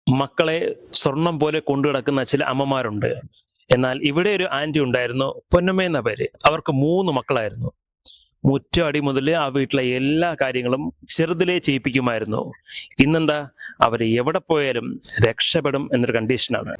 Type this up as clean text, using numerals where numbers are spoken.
മക്കളെ സ്വർണം പോലെ കൊണ്ടു കിടക്കുന്ന ചില അമ്മമാരുണ്ട്. എന്നാൽ ഇവിടെ ഒരു ആന്റി ഉണ്ടായിരുന്നു, പൊന്നമ്മ എന്ന പേര്. അവർക്ക് 3 മക്കളായിരുന്നു. മുറ്റടി മുതൽ ആ വീട്ടിലെ എല്ലാ കാര്യങ്ങളും ചെറുതിലേ ചെയ്യിപ്പിക്കുമായിരുന്നു. ഇന്നെന്താ, അവര് എവിടെ പോയാലും രക്ഷപ്പെടും എന്നൊരു കണ്ടീഷനാണ്.